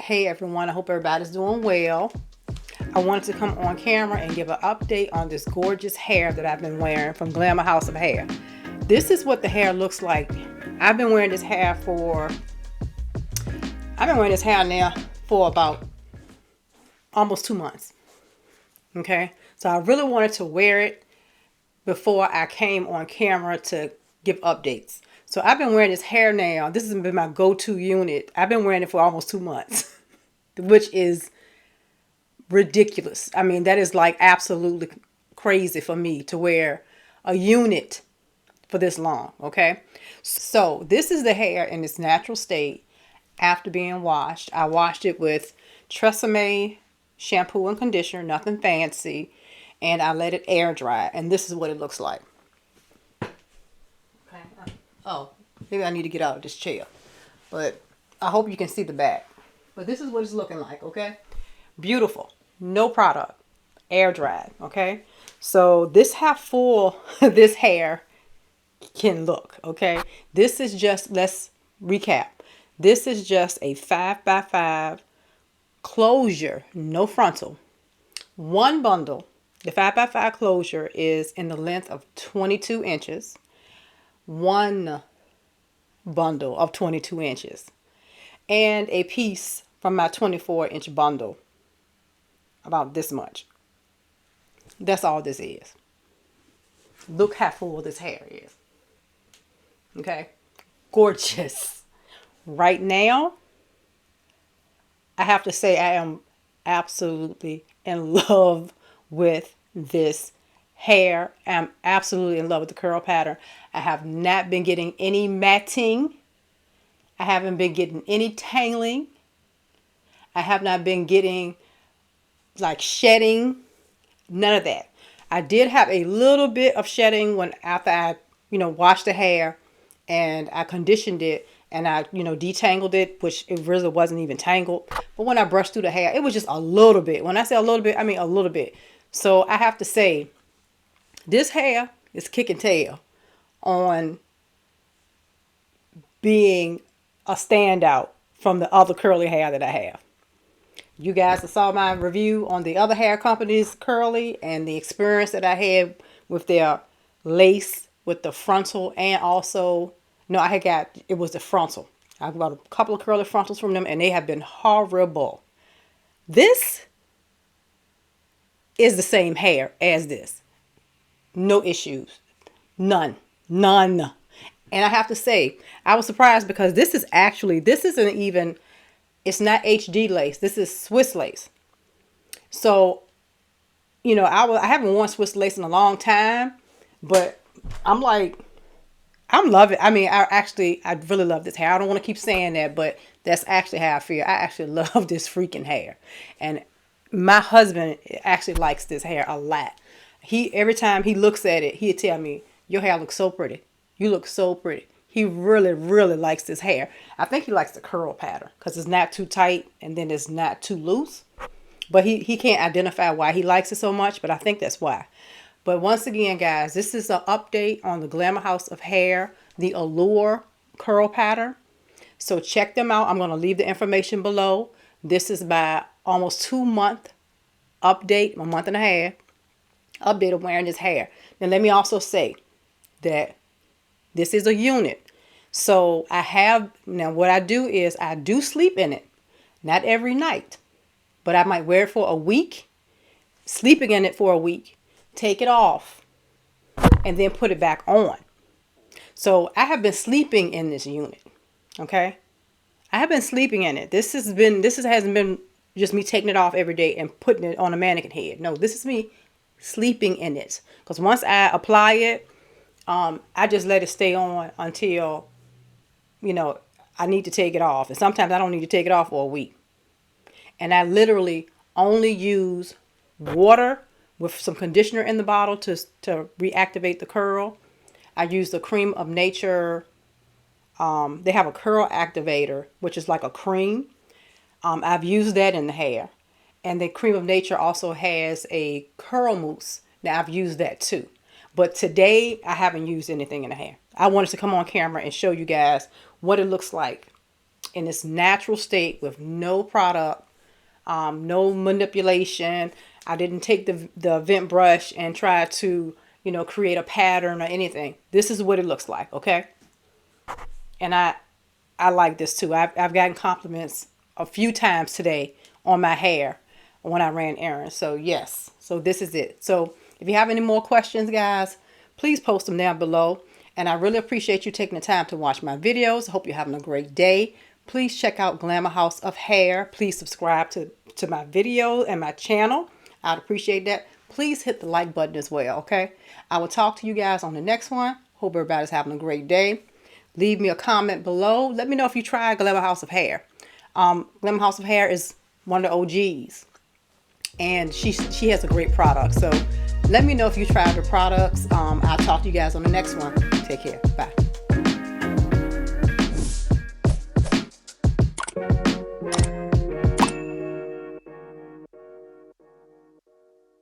Hey everyone, I hope everybody's doing well. I wanted to come on camera and give an update on this gorgeous hair that I've been wearing from Glamour House of Hair. This is what the hair looks like. I've been wearing this hair now for about almost 2 months. Okay, so I really wanted to wear it before I came on camera to give updates. So I've been wearing this hair now. This has been my go-to unit. I've been wearing it for almost 2 months, which is ridiculous. I mean, that is like absolutely crazy for me to wear a unit for this long. Okay, so this is the hair in its natural state after being washed. I washed it with Tresemme shampoo and conditioner, nothing fancy, and I let it air dry, and this is what it looks like. Okay. Oh, maybe I need to get out of this chair, but I hope you can see the back. But this is what it's looking like. Okay, beautiful. No product, air dried. Okay, so this how full this hair can look. Okay, this is just, let's recap. This is just a 5x5 closure, no frontal. One bundle. The 5x5 closure is in the length of 22 inches. One bundle of 22 inches. And a piece from my 24-inch bundle. About this much. That's all this is. Look how full this hair is. Okay. Gorgeous. Right now, I have to say I am absolutely in love with this hair. I'm absolutely in love with the curl pattern. I have not been getting any matting. I haven't been getting any tangling. I have not been getting like shedding. None of that. I did have a little bit of shedding after I, washed the hair and I conditioned it and I, detangled it, which it really wasn't even tangled. But when I brushed through the hair, it was just a little bit. When I say a little bit, I mean a little bit. So I have to say, this hair is kicking tail on being a standout from the other curly hair that I have. You guys saw my review on the other hair companies curly and the experience that I had with their lace with the frontal, and also, no, it was the frontal. I got a couple of curly frontals from them and they have been horrible. This is the same hair as this. No issues. None. And I have to say, I was surprised because this isn't even, it's not HD lace. This is Swiss lace. So, I haven't worn Swiss lace in a long time, but I'm loving it. I mean, I really love this hair. I don't want to keep saying that, but that's actually how I feel. I actually love this freaking hair. And my husband actually likes this hair a lot. Every time he looks at it, he'll tell me, your hair looks so pretty. You look so pretty. He really, really likes this hair. I think he likes the curl pattern because it's not too tight and then it's not too loose. But he can't identify why he likes it so much, but I think that's why. But once again, guys, this is an update on the Glamour House of Hair, the Allure curl pattern. So check them out. I'm going to leave the information below. This is my almost 2-month update, a month and a half update of wearing this hair. Now let me also say that this is a unit. So now what I do is I do sleep in it. Not every night, but I might wear it for a week, sleeping in it for a week, take it off, and then put it back on. So I have been sleeping in this unit. Okay. I have been sleeping in it. This hasn't been just me taking it off every day and putting it on a mannequin head. No, this is me sleeping in it. Because once I apply it, I just let it stay on until, I need to take it off. And sometimes I don't need to take it off for a week. And I literally only use water with some conditioner in the bottle to reactivate the curl. I use the Cream of Nature. They have a curl activator, which is like a cream. I've used that in the hair. And the Cream of Nature also has a curl mousse. Now I've used that too. But today I haven't used anything in the hair. I wanted to come on camera and show you guys what it looks like in its natural state with no product, no manipulation. I didn't take the vent brush and try to, create a pattern or anything. This is what it looks like, okay? And I like this too. I've gotten compliments a few times today on my hair when I ran errands. So yes, so this is it. So if you have any more questions, guys, please post them down below. And I really appreciate you taking the time to watch my videos. I hope you're having a great day. Please check out Glamour House of Hair. Please subscribe to my video and my channel. I'd appreciate that. Please hit the like button as well, okay? I will talk to you guys on the next one. Hope everybody's having a great day. Leave me a comment below. Let me know if you tried Glamour House of Hair. Glamour House of Hair is one of the OGs. And she has a great product. So let me know if you tried her products. I'll talk to you guys on the next one. Take care. Bye.